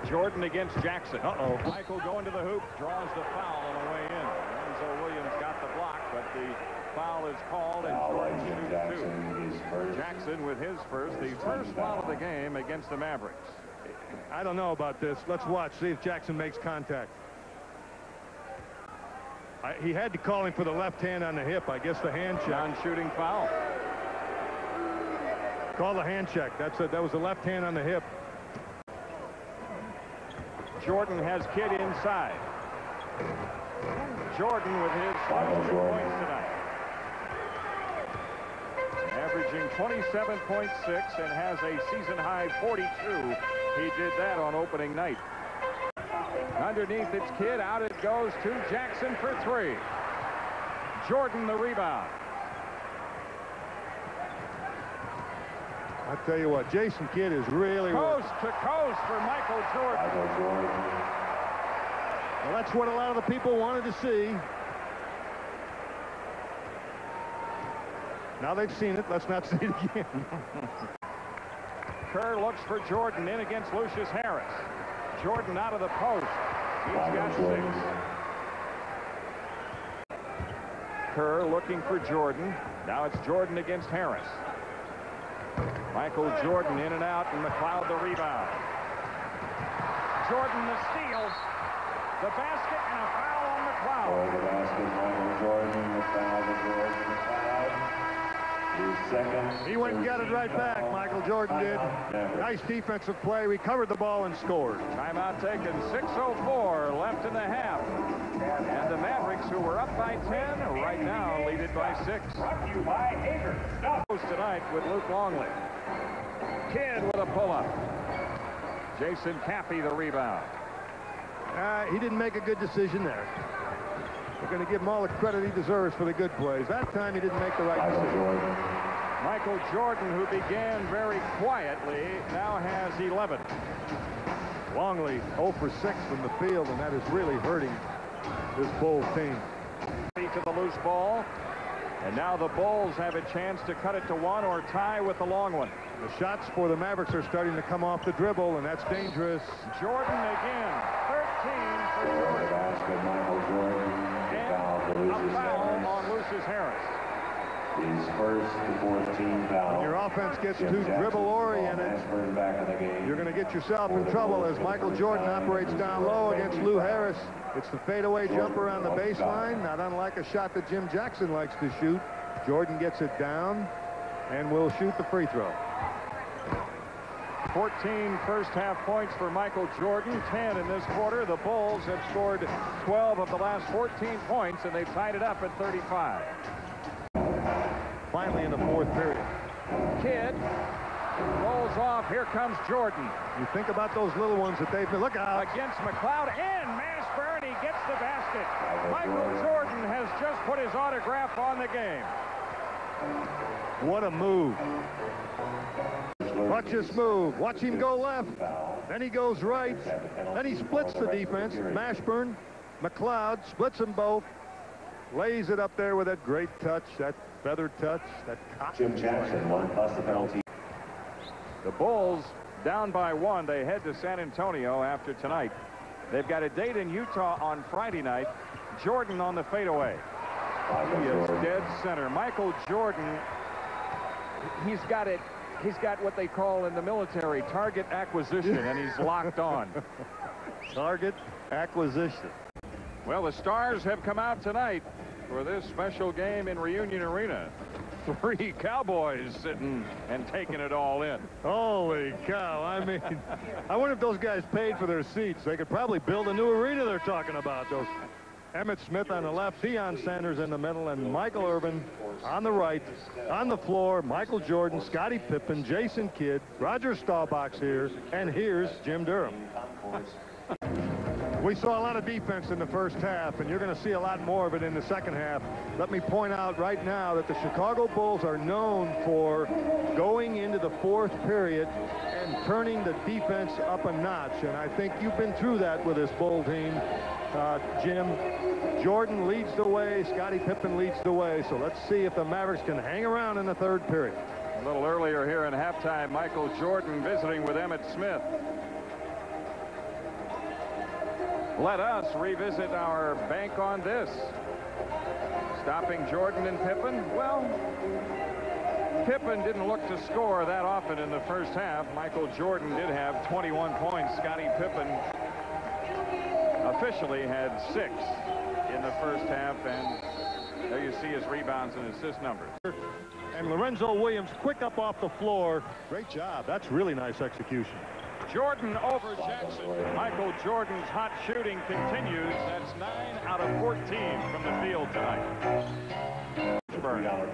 Jordan against Jackson. Michael going to the hoop, draws the foul on the way in. Lorenzo Williams got the block, but the foul is called, and Jordan shoots two. Jackson with his first, the first foul of the game against the Mavericks. I don't know about this. Let's watch, see if Jackson makes contact. He had to call him for the left hand on the hip. I guess the hand check. Non-shooting foul. Call the hand check. That was the left hand on the hip. Jordan has Kidd inside. Jordan with his first 2 points tonight. Averaging 27.6 and has a season-high 42. He did that on opening night. Underneath, it's Kidd. Out it goes to Jackson for three. Jordan the rebound. I'll tell you what, Jason Kidd is really... Coast to coast for Michael Jordan. Well, that's what a lot of the people wanted to see. Now they've seen it. Let's not see it again. Kerr looks for Jordan in against Lucius Harris. Jordan out of the post. He's got 6. Kerr looking for Jordan. Now it's Jordan against Harris. Michael Jordan in and out, and McLeod the rebound. Jordan the steal. The basket and a foul on McLeod. For the basket, Michael Jordan, the foul to Jordan, the foul. He went and got it right back, Michael Jordan did. Nice defensive play, recovered the ball and scored. Timeout taken, 6:04 left in the half. And the Mavericks, who were up by 10, right now lead it by 6. Brought to you by Acres. Tonight with Luke Longley. Kidd with a pull-up. Jason Caffey the rebound. He didn't make a good decision there. We're going to give him all the credit he deserves for the good plays. That time he didn't make the right decision. Michael Jordan, who began very quietly, now has 11. Longley 0 for 6 from the field, and that is really hurting this Bulls team. To the loose ball, and now the Bulls have a chance to cut it to 1 or tie with the long one. The shots for the Mavericks are starting to come off the dribble, and that's dangerous. Jordan again, 13 for Jordan. Basket, Michael Jordan. And a foul on Lucius Harris. His first to 14 foul. When your offense gets too dribble-oriented, you're going to get yourself in trouble as Michael Jordan operates down low against Lou Harris. It's the fadeaway jumper on the baseline, not unlike a shot that Jim Jackson likes to shoot. Jordan gets it down and will shoot the free throw. 14 first-half points for Michael Jordan, 10 in this quarter. The Bulls have scored 12 of the last 14 points, and they've tied it up at 35. Finally in the fourth period. Kidd rolls off. Here comes Jordan. You think about those little ones that they've been. Look out. Against McLeod and Mashburn. He gets the basket. Michael Jordan has just put his autograph on the game. What a move. Watch this move. Watch him go left. Then he goes right. Then he splits the defense. Mashburn, McLeod splits them both. Lays it up there with that great touch, that feather touch, that Jim Jackson, 1 plus the penalty. The Bulls down by 1. They head to San Antonio after tonight. They've got a date in Utah on Friday night. Jordan on the fadeaway. He is dead center. Michael Jordan, he's got it. He's got what they call in the military target acquisition, and he's locked on. Target acquisition. Well, the Stars have come out tonight for this special game in Reunion Arena. 3 Cowboys sitting and taking it all in. Holy cow. I mean, I wonder if those guys paid for their seats. They could probably build a new arena they're talking about. Those Emmett Smith on the left, Deion Sanders in the middle, and Michael Irvin on the right. On the floor, Michael Jordan, Scottie Pippen, Jason Kidd, Roger Staubach's here, and here's Jim Durham. We saw a lot of defense in the first half, and you're going to see a lot more of it in the second half. Let me point out right now that the Chicago Bulls are known for going into the fourth period and turning the defense up a notch, and I think you've been through that with this Bull team, Jim. Jordan leads the way, Scottie Pippen leads the way, so let's see if the Mavericks can hang around in the third period. A little earlier here in halftime, Michael Jordan visiting with Emmitt Smith. Let us revisit our bank on this. Stopping Jordan and Pippen. Well, Pippen didn't look to score that often in the first half. Michael Jordan did have 21 points. Scottie Pippen officially had 6 in the first half, and there you see his rebounds and assist numbers. And Lorenzo Williams quick up off the floor. Great job. That's really nice execution. Jordan over Jackson. Michael Jordan's hot shooting continues. That's 9 out of 14 from the field tonight.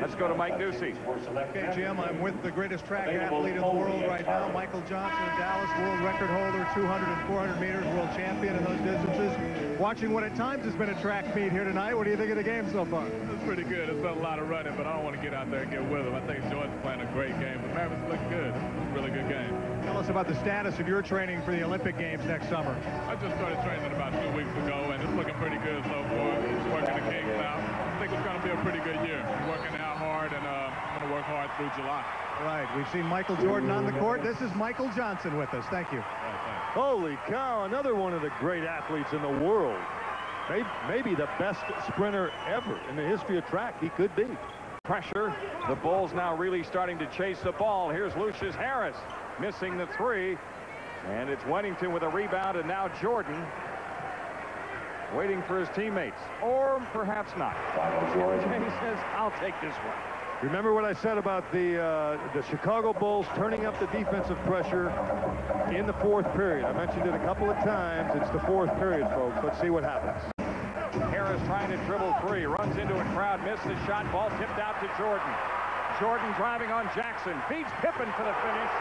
Let's go to Mike Ducey. Okay, Jim, I'm with the greatest track athlete in the world right now, Michael Johnson of Dallas, world record holder, 200 and 400 meters, world champion in those distances. Watching what at times has been a track meet here tonight, what do you think of the game so far? It's pretty good. It's been a lot of running, but I don't want to get out there and get with them. I think Jordan's playing a great game, but Mavericks look good. It's a really good game. Tell us about the status of your training for the Olympic Games next summer. I just started training about 2 weeks ago, and it's looking pretty good so far. Just working the kinks out. I think it's going to be a pretty good year. I'm working out hard, and I'm going to work hard through July. All right, we've seen Michael Jordan on the court. This is Michael Johnson with us. Thank you. Holy cow, another one of the great athletes in the world. Maybe the best sprinter ever in the history of track. He could be. Pressure. The Bulls now really starting to chase the ball. Here's Lucius Harris missing the 3. And it's Wennington with a rebound, and now Jordan waiting for his teammates. Or perhaps not. He says, I'll take this one. Remember what I said about the Chicago Bulls turning up the defensive pressure in the 4th period. I mentioned it a couple of times. It's the 4th period, folks. Let's see what happens. Harris trying to dribble 3, runs into a crowd, missed the shot, ball tipped out to Jordan. Jordan driving on Jackson, feeds Pippen for the finish.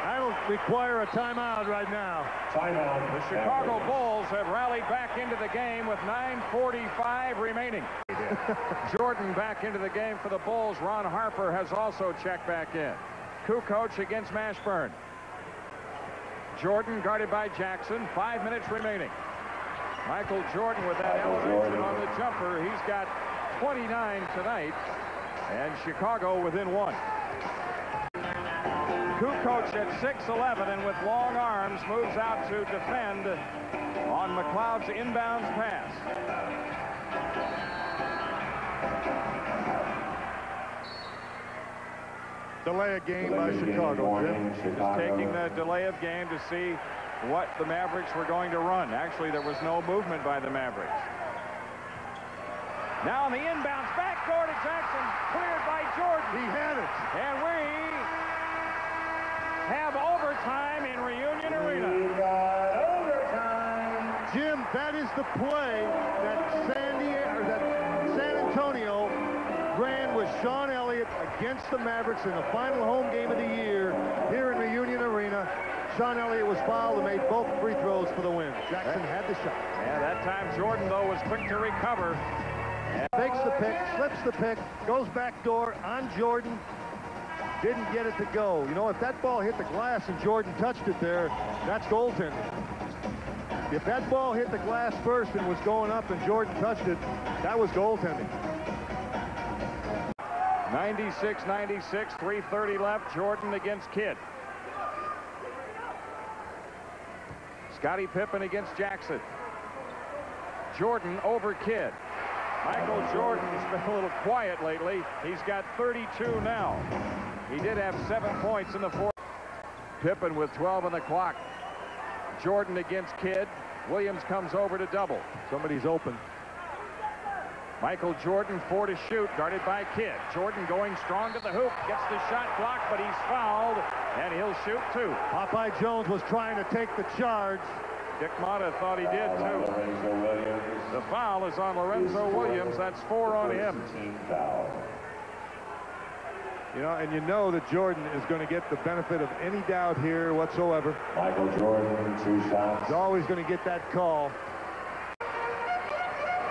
That'll require a timeout right now. The Chicago Bulls have rallied back into the game with 9:45 remaining. Jordan back into the game for the Bulls. Ron Harper has also checked back in. Kukoc against Mashburn. Jordan guarded by Jackson. 5 minutes remaining. Michael Jordan with that elevation on the jumper. He's got 29 tonight, and Chicago within 1. Kukoc at 6'11" and with long arms moves out to defend on McLeod's inbounds pass. Delay a game by Chicago. Just taking the delay of game to see what the Mavericks were going to run. Actually, there was no movement by the Mavericks. Now on the inbounds, backdoor to Jackson, cleared by Jordan. He had it. And we have overtime in Reunion Arena. We got overtime. Jim, that is the play that San Antonio ran with Sean Elliott against the Mavericks in the final home game of the year here in Reunion Arena. Sean Elliott was fouled and made both free throws for the win. Jackson had the shot. Yeah, that time Jordan, though, was quick to recover. Fakes the pick, slips the pick, goes back door on Jordan. Didn't get it to go. You know, if that ball hit the glass and Jordan touched it there, that's goaltending. If that ball hit the glass first and was going up and Jordan touched it, that was goaltending. 96-96, 3:30 left. Jordan against Kidd. Scottie Pippen against Jackson. Jordan over Kidd. Michael Jordan's been a little quiet lately. He's got 32 now. He did have 7 points in the 4th. Pippen with 12 on the clock. Jordan against Kidd. Williams comes over to double. Somebody's open. Michael Jordan 4 to shoot, guarded by Kidd. Jordan going strong to the hoop, gets the shot blocked, but he's fouled, and he'll shoot 2. Popeye Jones was trying to take the charge. Dick Motta thought he did too. The foul is on Lorenzo Williams. That's 4 on him. You know, and you know that Jordan is going to get the benefit of any doubt here whatsoever. Michael Jordan, 2 shots. He's always going to get that call.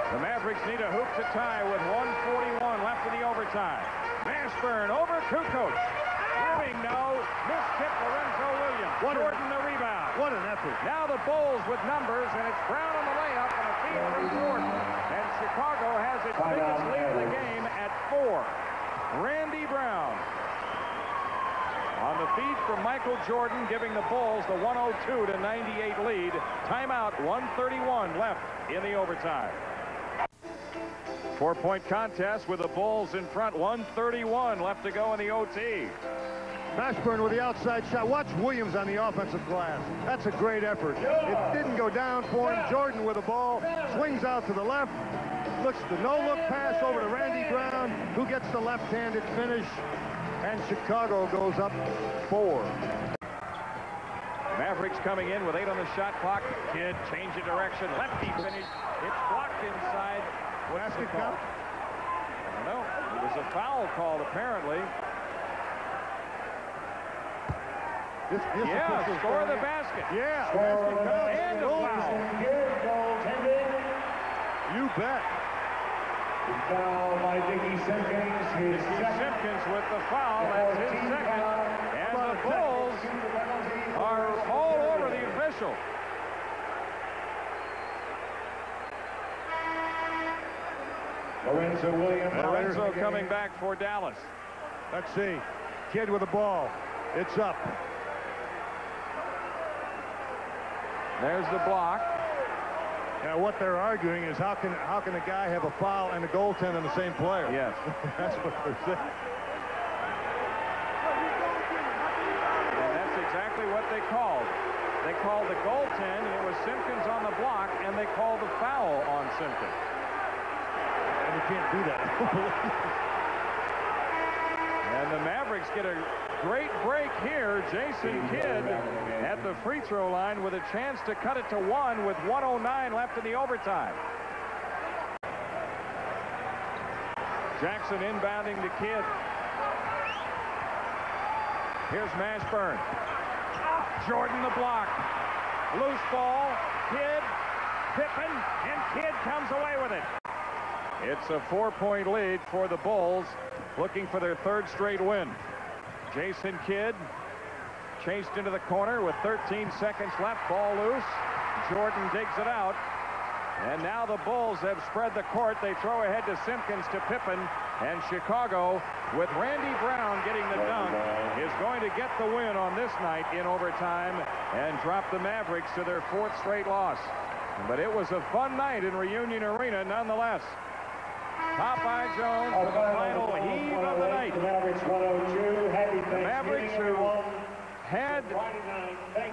The Mavericks need a hoop to tie with 1:41 left in the overtime. Mashburn over Kukoc. Moving no. Mistip Lorenzo Williams. Jordan the rebound. What an effort. Now the Bulls with numbers, and it's Brown on the layup and a feed from Jordan. And Chicago has its biggest lead of the game at 4. Randy Brown. On the feed from Michael Jordan, giving the Bulls the 102-98 lead. Timeout, 1:31 left in the overtime. 4-point contest with the Bulls in front, 1:31 left to go in the OT. Mashburn with the outside shot. Watch Williams on the offensive glass. That's a great effort. It didn't go down for him. Jordan with the ball, swings out to the left, looks the no-look pass over to Randy Brown, who gets the left-handed finish, and Chicago goes up 4. Mavericks coming in with 8 on the shot clock. Kidd change of direction, lefty finish. It's blocked inside. What's the call? I don't know. It was a foul called apparently. This yeah, score the basket. Yeah, and a foul. You bet. Foul by Dickie Simpkins. Simpkins with the foul. That's his second. And the Bulls are all over the official. Lorenzo coming back for Dallas. Let's see. Kidd with the ball. It's up. There's the block. Now what they're arguing is how can a guy have a foul and a goaltend on the same player? Yes. That's what they're saying. And that's exactly what they called. They called the goaltend, and it was Simpkins on the block, and they called the foul on Simpkins. And you can't do that. And the Mavericks get a great break here. Jason Kidd at the free throw line with a chance to cut it to 1 with 1:09 left in the overtime. Jackson inbounding to Kidd. Here's Mashburn. Jordan the block. Loose ball. Kidd. Pippen. And Kidd comes away with it. It's a 4-point lead for the Bulls, looking for their 3rd straight win. Jason Kidd chased into the corner with 13 seconds left. Ball loose. Jordan digs it out. And now the Bulls have spread the court. They throw ahead to Simpkins, to Pippen. And Chicago, with Randy Brown getting the dunk, is going to get the win on this night in overtime and drop the Mavericks to their 4th straight loss. But it was a fun night in Reunion Arena nonetheless. Popeye Jones for the final heave of the night. The Mavericks, who had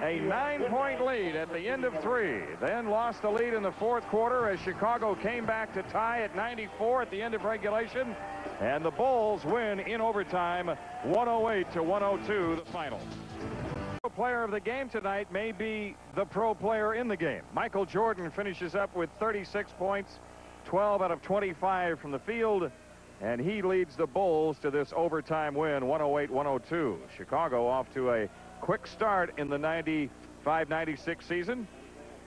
a 9-point lead at the end of 3, then lost the lead in the 4th quarter as Chicago came back to tie at 94 at the end of regulation. And the Bulls win in overtime, 108-102, the final. The player of the game tonight may be the pro player in the game. Michael Jordan finishes up with 36 points. 12 out of 25 from the field, and he leads the Bulls to this overtime win, 108-102. Chicago off to a quick start in the 95-96 season.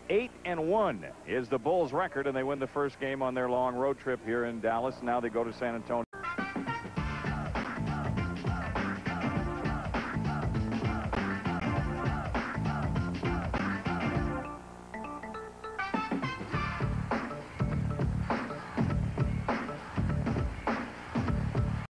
8-1 is the Bulls record, and they win the first game on their long road trip here in Dallas. Now they go to San Antonio.